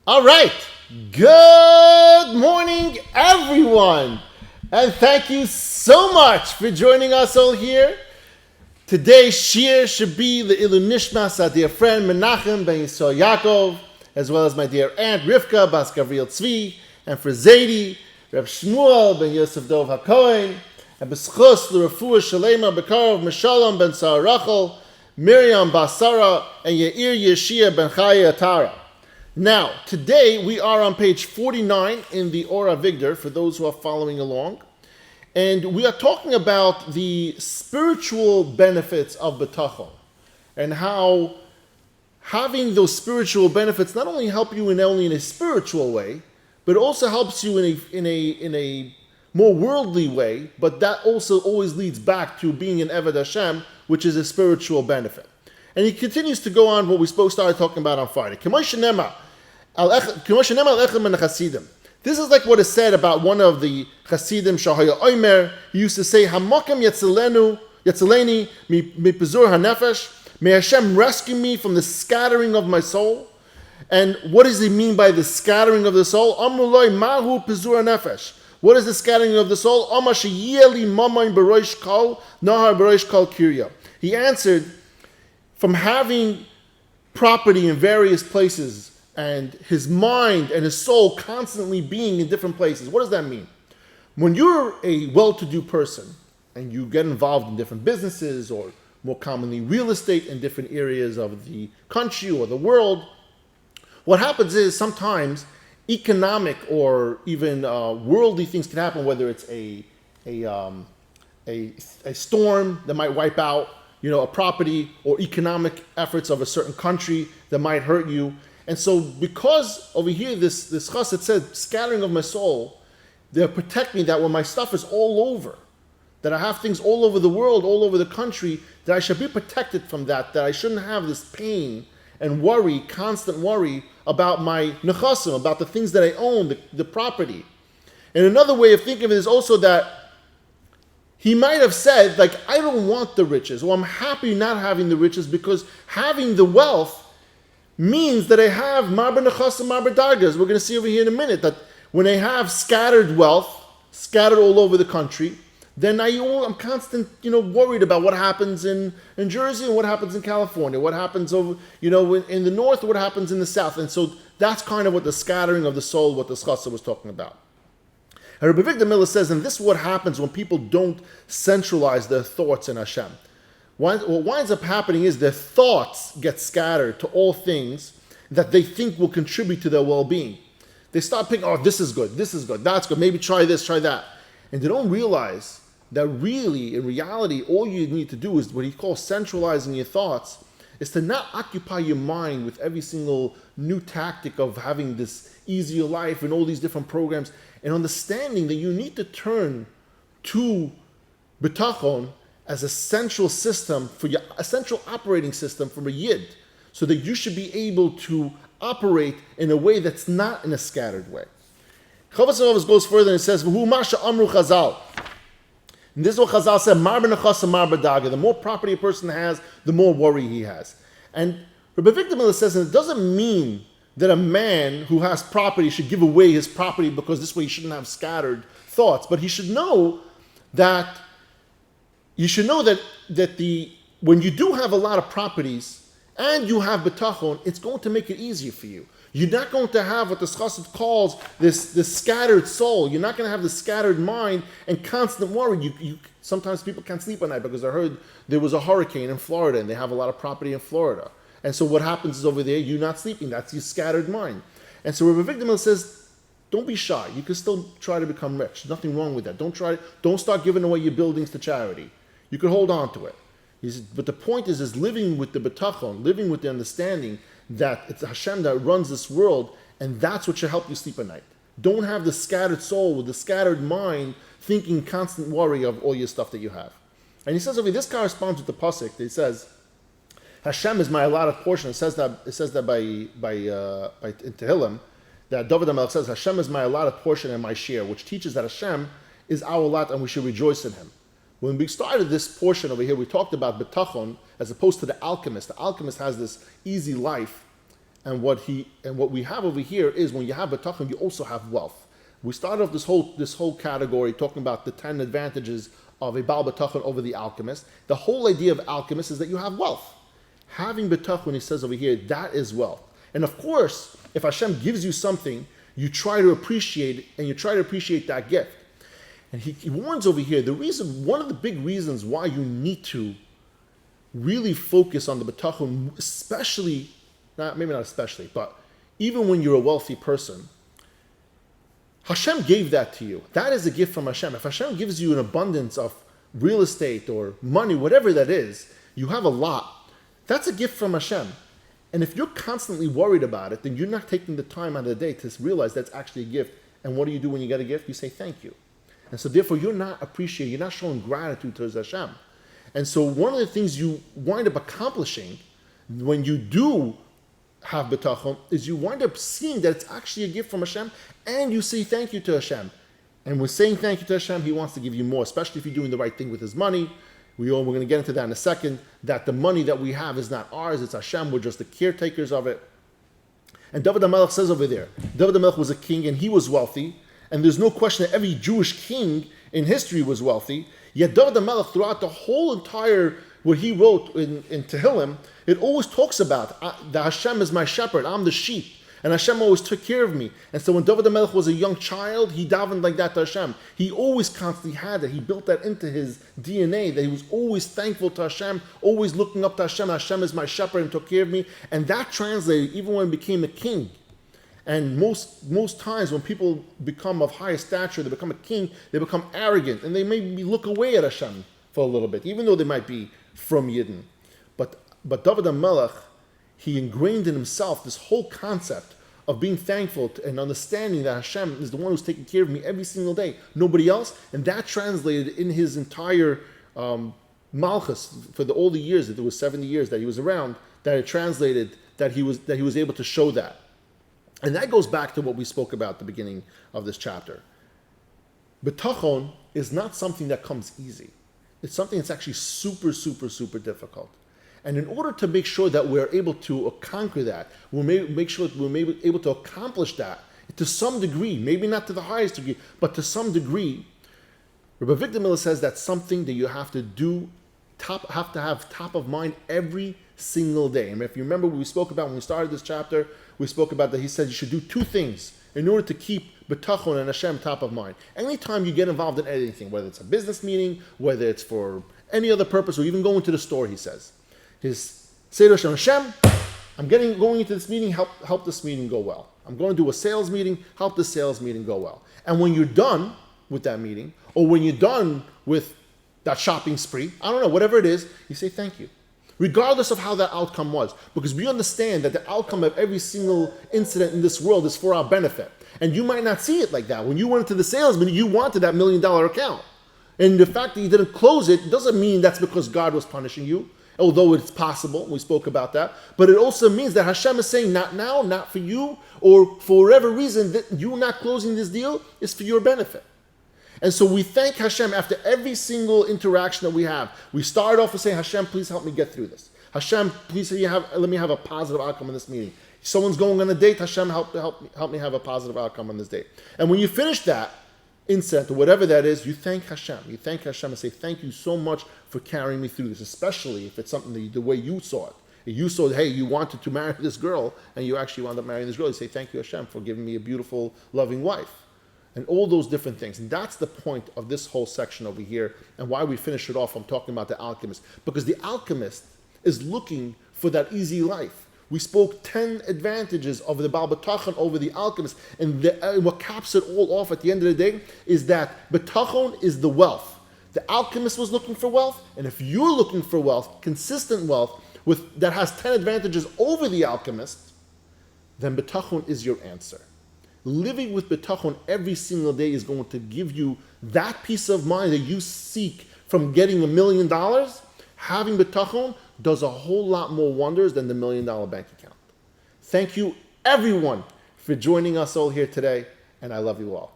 All right. Good morning, everyone. And thank you so much for joining us all here. Today's shiur should be the Ilu Nishmas, our dear friend Menachem ben Yisrael Yaakov, as well as my dear aunt Rivka Bas Gavriel Tzvi, and for Zaidi, Reb Shmuel ben Yosef Dov HaKohen, and B'schus l'Refuah Shalema B'karov Meshalom ben Sarah Rachel, Miriam Basara, and Yair Yeshia ben Chaya Atara. Now, today we are on page 49 in the Ora Vigdor, for those who are following along. And we are talking about the spiritual benefits of Bitachon, and how having those spiritual benefits not only help you only in a spiritual way, but also helps you in a more worldly way, but that also always leads back to being an Eved Hashem, which is a spiritual benefit. And he continues to go on what we started talking about on Friday. This is like what is said about one of the Hasidim, Shahaya Omer. He used to say, Hamakam Yetzeleni mi Pizur HaNefesh. May Hashem rescue me from the scattering of my soul. And what does he mean by the scattering of the soul? Amruloi Mahu Pizur HaNefesh. What is the scattering of the soul? Amar Sheyeli Mamayin B'Rosh Kol Nahar B'Rosh Kol Kirya. He answered, from having property in various places and his mind and his soul constantly being in different places. What does that mean? When you're a well-to-do person and you get involved in different businesses, or more commonly real estate in different areas of the country or the world, what happens is sometimes economic or even worldly things can happen, whether it's a storm that might wipe out a property, or economic efforts of a certain country that might hurt you. And so because over here this chassid said, scattering of my soul, they'll protect me that when my stuff is all over, that I have things all over the world, all over the country, that I should be protected from that I shouldn't have this pain and worry, constant worry about my nechasim, about the things that I own, the property. And another way of thinking of it is also that he might have said, like, I don't want the riches, or I'm happy not having the riches, because having the wealth means that I have marba nechasim, marba dargas. We're going to see over here in a minute that when I have scattered wealth, scattered all over the country, then I'm constant, worried about what happens in Jersey and what happens in California, what happens over, in the north, what happens in the south. And so that's kind of what the scattering of the soul, what the chassid was talking about. And Rabbi Victor Miller says, and this is what happens when people don't centralize their thoughts in Hashem. What winds up happening is their thoughts get scattered to all things that they think will contribute to their well-being. They start thinking, oh, this is good, that's good, maybe try this, try that. And they don't realize that really, in reality, all you need to do is what he calls centralizing your thoughts, is to not occupy your mind with every single new tactic of having this easier life and all these different programs, and understanding that you need to turn to Bitachon as a central system, a central operating system for a yid, so that you should be able to operate in a way that's not in a scattered way. Chavos Rav goes further and says, "V'hu masha amru Chazal." And this is what Chazal said: "Marba nechasim, marba daga." The more property a person has, the more worry he has. And Rabbi Victor Miller says, and it doesn't mean that a man who has property should give away his property because this way he shouldn't have scattered thoughts. But he should know that when you do have a lot of properties and you have bitachon, it's going to make it easier for you. You're not going to have what the chassid calls this scattered soul. You're not going to have the scattered mind and constant worry. Sometimes people can't sleep at night because I heard there was a hurricane in Florida and they have a lot of property in Florida. And so what happens is over there, you're not sleeping. That's your scattered mind. And so Rabbi Victor Miller says, don't be shy. You can still try to become rich. Nothing wrong with that. Don't start giving away your buildings to charity. You can hold on to it. He says, but the point is living with the bitachon, living with the understanding that it's Hashem that runs this world, and that's what should help you sleep at night. Don't have the scattered soul with the scattered mind thinking constant worry of all your stuff that you have. And he says over here, this corresponds with the pasuk. It says, Hashem is my allotted portion. It says that by in Tehillim, that David HaMelech says, Hashem is my allotted portion and my shiur, which teaches that Hashem is our lot and we should rejoice in Him. When we started this portion over here, we talked about Bitachon as opposed to the alchemist. The alchemist has this easy life, And what we have over here is when you have Bitachon, you also have wealth. We started off this whole category talking about the 10 advantages of a Baal Bitachon over the alchemist. The whole idea of alchemist is that you have wealth. Having Bitachon, he says over here, that is wealth. And of course, if Hashem gives you something, you try to appreciate it, and you try to appreciate that gift. And he warns over here, one of the big reasons why you need to really focus on the Bitachon, especially, maybe not especially, but even when you're a wealthy person, Hashem gave that to you. That is a gift from Hashem. If Hashem gives you an abundance of real estate or money, whatever that is, you have a lot. That's a gift from Hashem. And if you're constantly worried about it, then you're not taking the time out of the day to realize that's actually a gift. And what do you do when you get a gift? You say thank you. And so therefore you're not appreciating, you're not showing gratitude towards Hashem. And so one of the things you wind up accomplishing when you do have Bitachon is you wind up seeing that it's actually a gift from Hashem, and you say thank you to Hashem. And with saying thank you to Hashem, he wants to give you more, especially if you're doing the right thing with his money. We're going to get into that in a second, that the money that we have is not ours, it's Hashem, we're just the caretakers of it. And David HaMelech says over there, David HaMelech was a king and he was wealthy, and there's no question that every Jewish king in history was wealthy, yet David HaMelech, throughout the whole entire, what he wrote in Tehillim, it always talks about that Hashem is my shepherd, I'm the sheep, and Hashem always took care of me. And so when David HaMelech was a young child, he davened like that to Hashem. He always constantly had that. He built that into his DNA, that he was always thankful to Hashem, always looking up to Hashem. Hashem is my shepherd and took care of me. And that translated even when he became a king. And most times when people become of higher stature, they become a king, they become arrogant, and they maybe look away at Hashem for a little bit, even though they might be from Yidden. But David HaMelech, he ingrained in himself this whole concept of being thankful and understanding that Hashem is the one who's taking care of me every single day, nobody else. And that translated in his entire Malchus for all the years, that there was 70 years that he was around, that it translated that he was able to show that. And that goes back to what we spoke about at the beginning of this chapter. Bitachon is not something that comes easy. It's something that's actually super, super, super difficult. And in order to make sure that we're able to conquer that, we'll make sure that we're able to accomplish that to some degree, maybe not to the highest degree, but to some degree, Rabbi Victor Miller says that's something that you have to do, have to have top of mind every single day. And if you remember what we spoke about when we started this chapter, we spoke about that he said you should do two things in order to keep Bitachon and Hashem top of mind. Anytime you get involved in anything, whether it's a business meeting, whether it's for any other purpose, or even going to the store, he says, say to Hashem, I'm going into this meeting, help this meeting go well. I'm going to do a sales meeting, help the sales meeting go well. And when you're done with that meeting, or when you're done with that shopping spree, I don't know, whatever it is, you say thank you. Regardless of how that outcome was. Because we understand that the outcome of every single incident in this world is for our benefit. And you might not see it like that. When you went into the sales meeting, you wanted that $1 million account. And the fact that you didn't close it doesn't mean that's because God was punishing you. Although it's possible, we spoke about that. But it also means that Hashem is saying, not now, not for you, or for whatever reason, that you not closing this deal is for your benefit. And so we thank Hashem after every single interaction that we have. We start off with saying, Hashem, please help me get through this. Hashem, please let me have a positive outcome in this meeting. Someone's going on a date, Hashem, help me have a positive outcome on this date. And when you finish that incident, or whatever that is, you thank Hashem. You thank Hashem and say, thank you so much for carrying me through this, especially if it's something the way you saw it. If you saw, hey, you wanted to marry this girl, and you actually wound up marrying this girl, you say, thank you, Hashem, for giving me a beautiful, loving wife. And all those different things. And that's the point of this whole section over here, and why we finish it off. I'm talking about the alchemist. Because the alchemist is looking for that easy life. We spoke 10 advantages of the Baal Bitachon over the alchemist. And what caps it all off at the end of the day is that Bitachon is the wealth. The alchemist was looking for wealth. And if you're looking for wealth, consistent wealth, that has 10 advantages over the alchemist, then Bitachon is your answer. Living with Bitachon every single day is going to give you that peace of mind that you seek from getting $1 million. Having Bitachon does a whole lot more wonders than the $1 million bank account. Thank you, everyone, for joining us all here today, and I love you all.